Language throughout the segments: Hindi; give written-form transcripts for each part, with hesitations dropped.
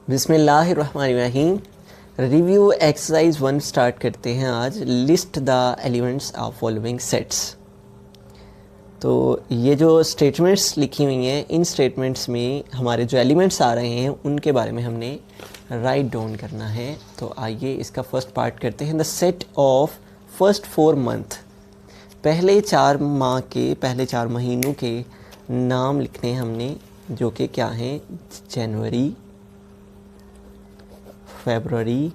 बिस्मिल्लाहिर्रहमानिर्रहीम। रिव्यू एक्सरसाइज 1 स्टार्ट करते हैं आज। List the elements of following sets. तो ये जो स्टेटमेंट्स लिखी हुई हैं, इन स्टेटमेंट्स में हमारे जो एलिमेंट्स आ रहे हैं उनके बारे में हमने राइट डाउन करना है। तो आइए इसका फर्स्ट पार्ट करते हैं। The set of first 4 month, पहले 4 माह के, पहले 4 महीनों के नाम लिखने हैं हमने, जो कि क्या हैं? जनवरी, फरवरी,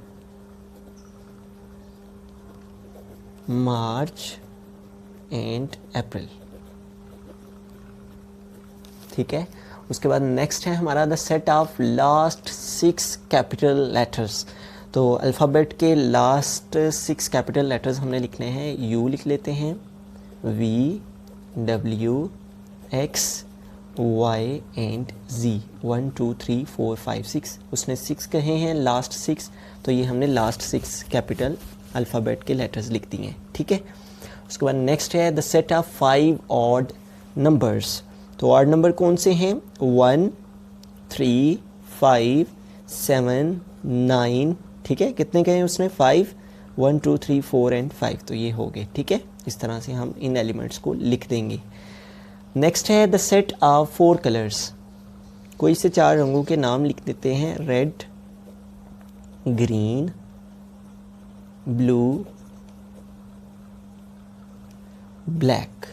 मार्च एंड अप्रैल। ठीक है। उसके बाद नेक्स्ट है हमारा the set of last 6 capital letters. तो अल्फ़ाबेट के लास्ट 6 कैपिटल लेटर्स हमने लिखने हैं। यू लिख लेते हैं, V, W, X, Y and Z. 1 2 3 4 5 6, उसने 6 कहे हैं, लास्ट 6, तो ये हमने लास्ट 6 कैपिटल अल्फ़ाबेट के लेटर्स लिख दिए हैं। ठीक है। उसके बाद नेक्स्ट है the set of 5 odd numbers. तो ऑड नंबर कौन से हैं? 1 3 5 7 9। ठीक है। कितने कहे उसने? 5, 1 2 3 4 एंड 5, तो ये हो गए। ठीक है। इस तरह से हम इन एलिमेंट्स को लिख देंगे। नेक्स्ट है द सेट ऑफ 4 कलर्स। कोई से 4 रंगों के नाम लिख देते हैं। Red, green, blue, black.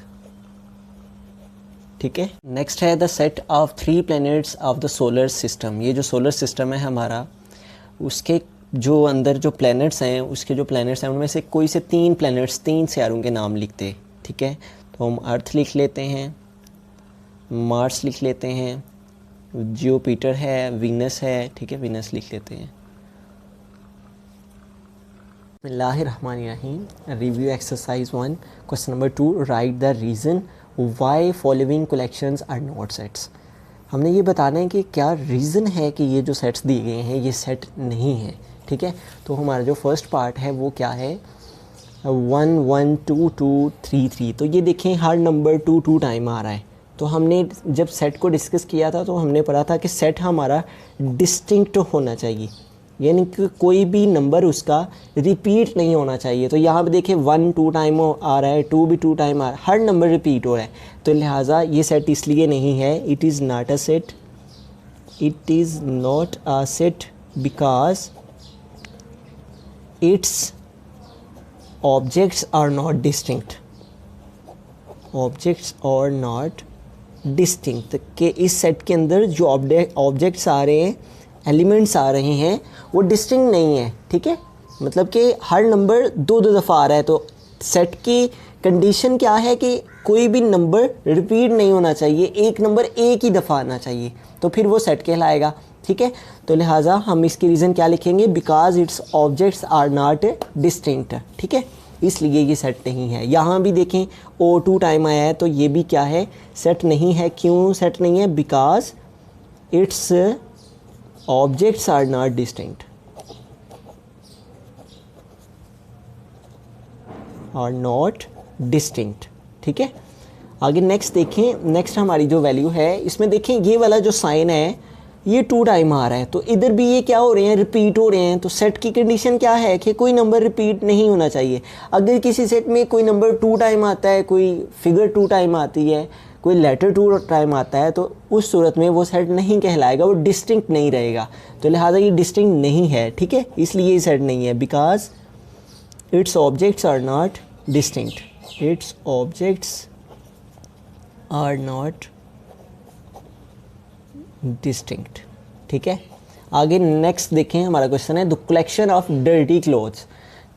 ठीक है। नेक्स्ट है the set of 3 planets of the solar system. ये जो सोलर सिस्टम है हमारा, उसके जो अंदर जो प्लैनेट्स हैं, उसके जो प्लैनेट्स हैं उनमें से कोई से 3 प्लैनेट्स, 3 सितारों के नाम लिखते। ठीक है। तो हम अर्थ लिख लेते हैं, मार्स लिख लेते हैं, जुपिटर है, वीनस है। ठीक है। वीनस लिख लेते हैं। बिस्मिल्लाहिर्रहमानिर्रहीम। Review exercise 1, question number 2, write the reason why following collections are not sets. हमने ये बताना है कि क्या रीज़न है कि ये जो सेट्स दिए गए हैं ये सेट नहीं है। ठीक है। तो हमारा जो फर्स्ट पार्ट है वो क्या है? 1 1 2 2 3 3। तो ये देखें, हर नंबर 2 2 टाइम आ रहा है। तो हमने जब सेट को डिस्कस किया था तो हमने पढ़ा था कि सेट हमारा डिस्टिंक्ट होना चाहिए, यानी कि कोई भी नंबर उसका रिपीट नहीं होना चाहिए। तो यहाँ पे देखें 1 2 टाइम आ रहा है, 2 भी 2 टाइम आ रहा है, हर नंबर रिपीट हो रहा है। तो लिहाजा ये सेट इसलिए नहीं है। It is not a set, it is not a set because its objects are not distinct. Objects are not distinct के इस सेट के अंदर जो ऑब्जेक्ट्स आ रहे हैं, एलिमेंट्स आ रहे हैं, वो डिस्टिंक्ट नहीं है। ठीक है। मतलब कि हर नंबर 2 दफ़ा आ रहा है। तो सेट की कंडीशन क्या है कि कोई भी नंबर रिपीट नहीं होना चाहिए, एक नंबर एक ही दफ़ा आना चाहिए, तो फिर वो सेट कहलाएगा। ठीक है। तो लिहाजा हम इसकी रीज़न क्या लिखेंगे? Because its objects are not distinct. ठीक है। इसलिए ये सेट नहीं है। यहाँ भी देखें O2 टाइम आया है, तो ये भी क्या है? सेट नहीं है। क्यों सेट नहीं है? Because its objects are not distinct, are not distinct. ठीक है। आगे नेक्स्ट देखें। नेक्स्ट हमारी जो वैल्यू है, इसमें देखें ये वाला जो साइन है ये 2 टाइम आ रहा है, तो इधर भी ये क्या हो रहे हैं? रिपीट हो रहे हैं। तो सेट की कंडीशन क्या है कि कोई नंबर रिपीट नहीं होना चाहिए। अगर किसी सेट में कोई नंबर 2 टाइम आता है, कोई फिगर 2 टाइम आती है, कोई लेटर 2 टाइम आता है, तो उस सूरत में वो सेट नहीं कहलाएगा, वो डिस्टिंक्ट नहीं रहेगा। तो लिहाजा ये डिस्टिंक्ट नहीं है। ठीक है। इसलिए ये सेट नहीं है। Because its objects are not distinct, its objects are not distinct. ठीक है। आगे नेक्स्ट देखें, हमारा क्वेश्चन है the collection of dirty clothes,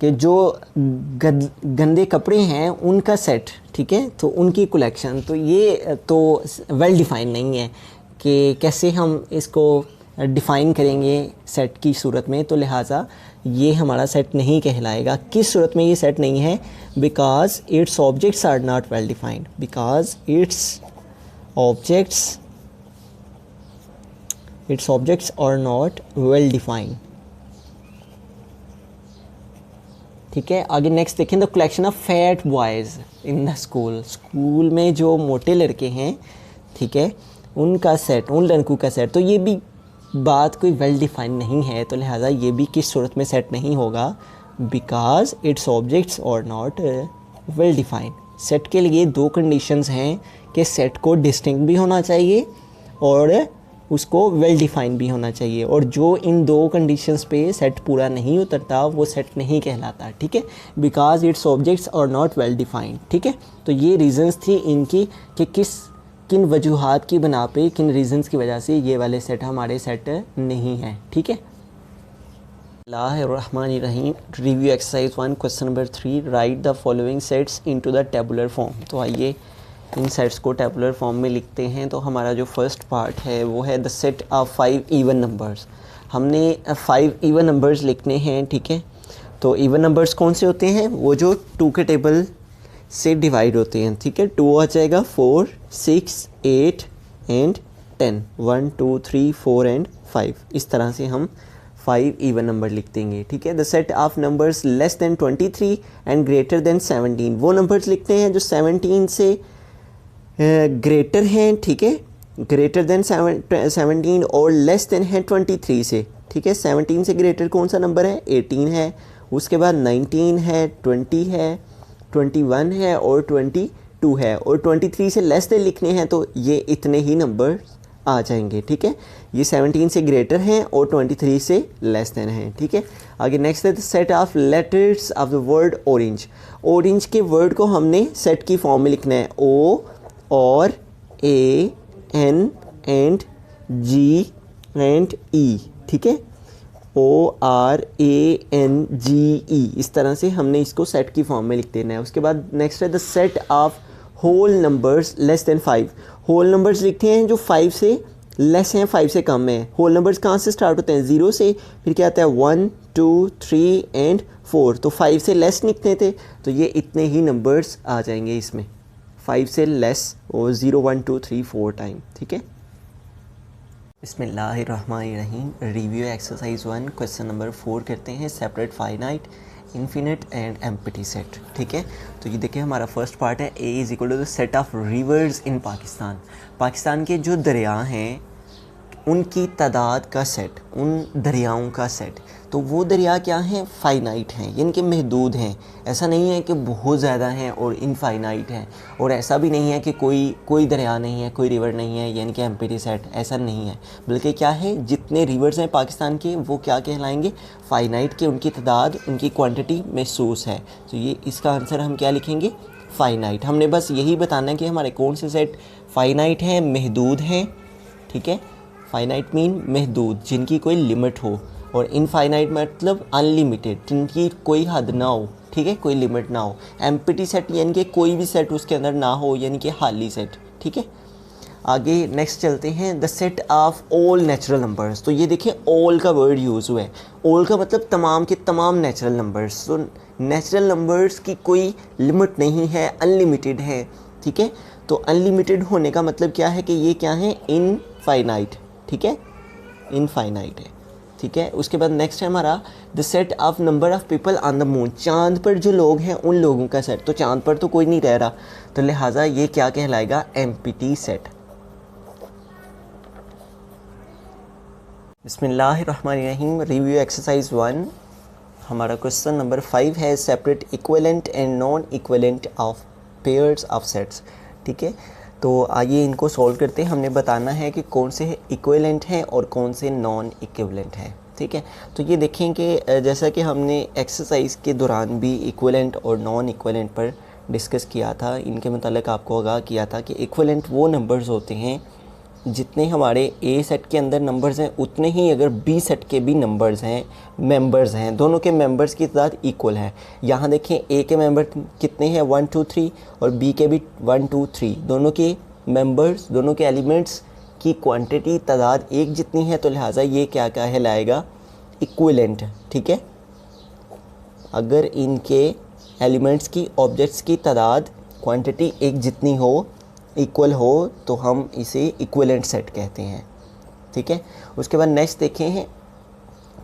कि जो गंदे कपड़े हैं उनका सेट। ठीक है। तो उनकी कलेक्शन, तो ये तो वेल डिफाइन नहीं है कि कैसे हम इसको डिफ़ाइन करेंगे सेट की सूरत में। तो लिहाजा ये हमारा सेट नहीं कहलाएगा। किस सूरत में ये सेट नहीं है? Because its objects are not well defined, because its objects are not well defined. ठीक है। आगे नेक्स्ट देखें the collection of fat boys in the school. School में जो मोटे लड़के हैं, ठीक है, उनका सेट, उन लड़कों का सेट। तो ये भी बात कोई वेल डिफाइन नहीं है, तो लिहाजा ये भी किस सूरत में सेट नहीं होगा, बिकॉज इट्स ऑब्जेक्ट्स और नॉट वेल डिफाइन। सेट के लिए दो कंडीशंस हैं कि सेट को डिस्टिंक्ट भी होना चाहिए और उसको वेल डिफाइन भी होना चाहिए, और जो इन दो कंडीशंस पे सेट पूरा नहीं उतरता वो सेट नहीं कहलाता, ठीक है, बिकॉज इट्स ऑब्जेक्ट्स और नॉट वेल डिफाइंड, ठीक है। तो ये रीजंस थी इनकी कि किन वजूहात की बना पे, किन रीजंस की वजह से ये वाले सेट हमारे सेट नहीं हैं, ठीक है। बिस्मिल्लाहिर्रहमानिर्रहीम। Review exercise 1 question number 3, right the following sets into the tabular form. तो आइए इन सेट्स को टेबुलर फॉर्म में लिखते हैं। तो हमारा जो फर्स्ट पार्ट है वो है the set of 5 even numbers. हमने 5 इवन नंबर्स लिखने हैं, ठीक है। तो इवन नंबर्स कौन से होते हैं, वो जो 2 के टेबल से डिवाइड होते हैं, ठीक है। 2 आ जाएगा 4, 6, 8 एंड 10, 1, 2, 3, 4 एंड 5। इस तरह से हम 5 इवन नंबर लिख देंगे, ठीक है। The set of numbers less then 23 and greater than 17, वो नंबर्स लिखते हैं जो 17 से ग्रेटर हैं, ठीक है, ग्रेटर देन 17 और लेस देन है 23 से, ठीक है। 17 से ग्रेटर कौन सा नंबर है, 18 है, उसके बाद 19 है, 20 है, 21 है और 22 है, और 23 से लेस देन लिखने हैं तो ये इतने ही नंबर आ जाएंगे, ठीक है। ये 17 से ग्रेटर हैं और 23 से लेस देन हैं, ठीक है। आगे नेक्स्ट है the set of letters of the word orange. Orange के वर्ड को हमने सेट की फॉर्म में लिखना है, ओ और A N and ji and ई, ठीक है, O R A N G ई, इस तरह से हमने इसको सेट की फॉर्म में लिख देना है। उसके बाद नेक्स्ट है the set of whole numbers less than 5। Whole numbers लिखते हैं जो 5 से लेस हैं, 5 से कम है। होल नंबर्स कहाँ से स्टार्ट होते हैं, 0 से, फिर क्या आता है 1, 2, 3 एंड 4। तो 5 से लेस लिखते थे तो ये इतने ही नंबर्स आ जाएंगे इसमें, 5 से लेस और 0, 1, 2, 3, 4 टाइम, ठीक है। बिस्मिल्लाहिर्रहमानिर्रहीम। रिव्यू एक्सरसाइज 1 क्वेश्चन नंबर 4 करते हैं, separate finite infinite and empty set, ठीक है। तो ये देखिए हमारा फर्स्ट पार्ट है, A is equal to the set of rivers in Pakistan. Pakistan के जो दरिया हैं उनकी तादाद का सेट, उन दरियाओं का सेट। तो वो दरिया क्या हैं, फाइनाइट हैं, यानी कि महदूद हैं। ऐसा नहीं है कि बहुत ज़्यादा हैं और इनफाइनाइट हैं, और ऐसा भी नहीं है कि कोई दरिया नहीं है, कोई रिवर नहीं है, यानी कि एम्प्टी सेट, ऐसा नहीं है। बल्कि क्या है, जितने रिवर्स हैं पाकिस्तान के वो क्या कहलाएंगे, फाइनाइट के, उनकी तादाद, उनकी क्वांटिटी महसूस है। तो ये इसका आंसर हम क्या लिखेंगे, फ़ाइनाइट। हमने बस यही बताना है कि हमारे कौन से सेट फ़ाइनाइट हैं, महदूद हैं, ठीक है। फ़ाइनाइट मीन महदूद, जिनकी कोई लिमिट हो, और इनफाइनाइट मतलब अनलिमिटेड, जिनकी कोई हद ना हो, ठीक है, कोई लिमिट ना हो। एम्प्टी सेट यानी कि कोई भी सेट उसके अंदर ना हो, यानी कि खाली सेट, ठीक है। आगे नेक्स्ट चलते हैं, the set of all natural numbers. तो ये देखिए ऑल का वर्ड यूज़ हुआ है, ऑल का मतलब तमाम के तमाम नेचुरल नंबर्स। तो नेचुरल नंबर्स की कोई लिमिट नहीं है, अनलिमिटेड है, ठीक है। तो अनलिमिटेड होने का मतलब क्या है कि ये क्या है, इनफाइनाइट, ठीक है, इनफाइनाइट है, ठीक है। उसके बाद नेक्स्ट है हमारा the set of number of people on the moon. चांद पर जो लोग हैं उन लोगों का सेट। तो चांद पर तो कोई नहीं रह रहा, तो लिहाजा ये क्या कहलाएगा, एम्प्टी सेट। बिस्मिल्लाहिर्रहमानिर्रहीम। रिव्यू एक्सरसाइज 1 हमारा क्वेश्चन नंबर 5 है, separate equivalent and non equivalent of pairs of sets, ठीक है। तो आइए इनको सॉल्व करते हैं। हमने बताना है कि कौन से इक्विवेलेंट हैं और कौन से नॉन इक्विवेलेंट हैं, ठीक है। तो ये देखें कि जैसा कि हमने एक्सरसाइज के दौरान भी इक्विवेलेंट और नॉन इक्विवेलेंट पर डिस्कस किया था, इनके मतलब आपको आगाह किया था कि इक्विवेलेंट वो नंबर्स होते हैं जितने हमारे ए सेट के अंदर नंबर्स हैं उतने ही अगर बी सेट के भी नंबर्स हैं, मेंबर्स हैं, दोनों के मेंबर्स की तादाद इक्वल है। यहाँ देखें ए के मेंबर कितने हैं, 1, 2, 3, और बी के भी 1, 2, 3, दोनों के मेंबर्स, दोनों के एलिमेंट्स की क्वांटिटी तादाद एक जितनी है, तो लिहाजा ये क्या कहलाएगा, इक्विवेलेंट, ठीक है। अगर इनके एलिमेंट्स की, ऑब्जेक्ट्स की तादाद, क्वांटिटी एक जितनी हो, इक्वल हो, तो हम इसे इक्विवेलेंट सेट कहते हैं, ठीक है। उसके बाद नेक्स्ट देखें हैं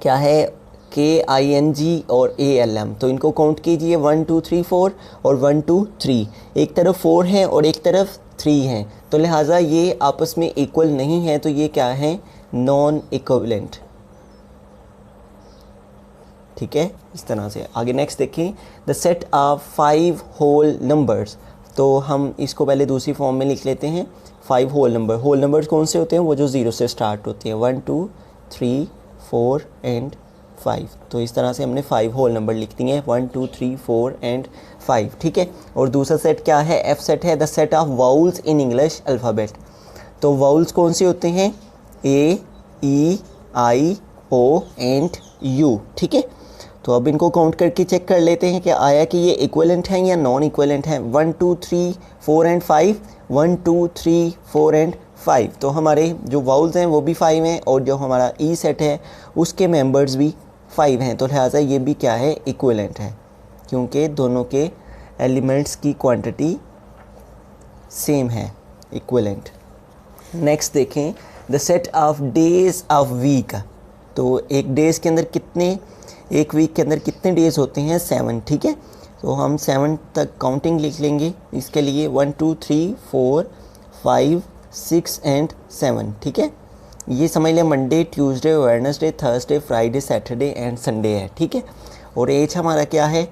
क्या है, KING और ALM। तो इनको काउंट कीजिए, 1, 2, 3, 4 और 1, 2, 3। एक तरफ 4 हैं और एक तरफ 3 हैं, तो लिहाजा ये आपस में इक्वल नहीं है, तो ये क्या है, नॉन इक्विवेलेंट। ठीक है, इस तरह से। आगे नेक्स्ट देखें, the set of 5 whole numbers. तो हम इसको पहले दूसरी फॉर्म में लिख लेते हैं। 5 होल नंबर्स कौन से होते हैं? वो जो 0 से स्टार्ट होते हैं, 1 2 3 4 एंड 5। तो इस तरह से हमने 5 होल नंबर लिख दिए हैं, 1 2 3 4 एंड 5। ठीक है, और दूसरा सेट क्या है? एफ सेट है, the set of vowels in English alphabet. तो वाउल्स कौन से होते हैं? ए, ई, आई, ओ एंड यू। ठीक है, तो अब इनको काउंट करके चेक कर लेते हैं कि आया कि ये इक्विवेलेंट हैं या नॉन इक्विवेलेंट हैं। 1 2 3 4 एंड 5, 1 2 3 4 एंड 5। तो हमारे जो वाउल्स हैं वो भी 5 हैं, और जो हमारा ई सेट है उसके मेंबर्स भी 5 हैं। तो लिहाजा ये भी क्या है? इक्विवेलेंट है, क्योंकि दोनों के एलिमेंट्स की क्वांटिटी सेम है, इक्विवेलेंट। नेक्स्ट देखें, the set of days of week. तो एक डेज़ के अंदर कितने, एक वीक के अंदर कितने डेज़ होते हैं? 7। ठीक है, तो हम 7 तक काउंटिंग लिख लेंगे इसके लिए, 1 2 3 4 5 6 एंड 7। ठीक है, ये समझ लें Monday, Tuesday, Wednesday, Thursday, Friday, Saturday and Sunday है। ठीक है, और एज हमारा क्या है?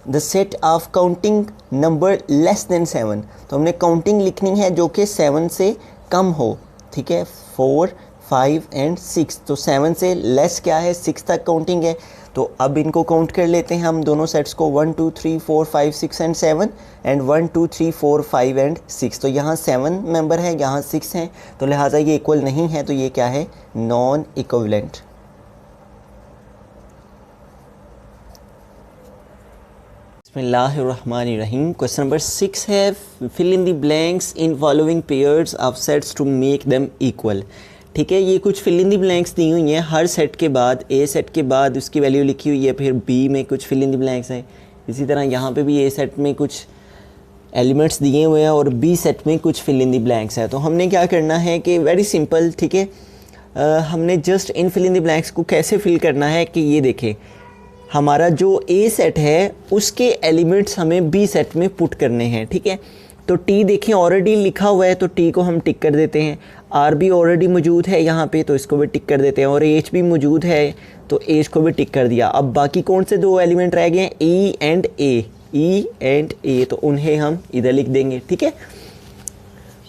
The set of counting number less than 7। तो हमने काउंटिंग लिखनी है जो कि 7 से कम हो। ठीक है, 4 5 एंड 6। तो 7 से लेस क्या है? 6 तक काउंटिंग है। तो अब इनको काउंट कर लेते हैं हम दोनों सेट्स को, 1 2 3 4 5 6 एंड 7 एंड 1 2 3 4 5 एंड 6। तो यहाँ 7 मेंबर है, यहाँ 6 हैं, तो लिहाजा ये इक्वल नहीं है, तो ये क्या है? Non equivalent. बिस्मिल्लाहिर्रहमानिर्रहीम। क्वेश्चन नंबर 6 है, fill in the blanks in following pairs of sets to make them equal. ठीक है, ये कुछ फिल इन द ब्लैंक्स दी हुई हैं, हर सेट के बाद, ए सेट के बाद उसकी वैल्यू लिखी हुई है, फिर बी में कुछ फिल इन द ब्लैंक्स हैं। इसी तरह यहाँ पे भी ए सेट में कुछ एलिमेंट्स दिए हुए हैं और बी सेट में कुछ फिल इन द ब्लैंक्स है। तो हमने क्या करना है कि वेरी सिंपल, ठीक है, हमने just in fill in the blanks को कैसे फिल करना है कि ये देखें, हमारा जो ए सेट है उसके एलिमेंट्स हमें बी सेट में पुट करने हैं। ठीक है, तो टी देखें ऑलरेडी लिखा हुआ है, तो टी को हम टिक कर देते हैं। आर भी ऑलरेडी मौजूद है यहाँ पे, तो इसको भी टिक कर देते हैं, और एच भी मौजूद है, तो एच को भी टिक कर दिया। अब बाकी कौन से 2 एलिमेंट रह गए हैं? E and A, E and ए, तो उन्हें हम इधर लिख देंगे। ठीक है,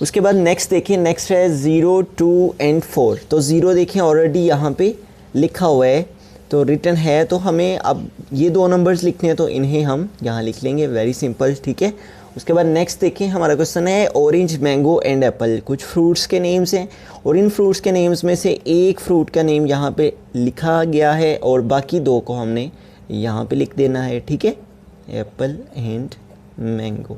उसके बाद नेक्स्ट देखिए, नेक्स्ट है 0 2 एंड 4। तो 0 देखें ऑलरेडी यहाँ पे लिखा हुआ है, तो रिटर्न है, तो हमें अब ये 2 नंबर्स लिखने हैं, तो इन्हें हम यहाँ लिख लेंगे, वेरी सिंपल। ठीक है, उसके बाद नेक्स्ट देखें, हमारा क्वेश्चन है ऑरेंज, मैंगो एंड एप्पल। कुछ फ्रूट्स के नेम्स हैं, और इन फ्रूट्स के नेम्स में से एक फ्रूट का नेम यहाँ पे लिखा गया है, और बाकी 2 को हमने यहाँ पे लिख देना है। ठीक है, एप्पल एंड मैंगो।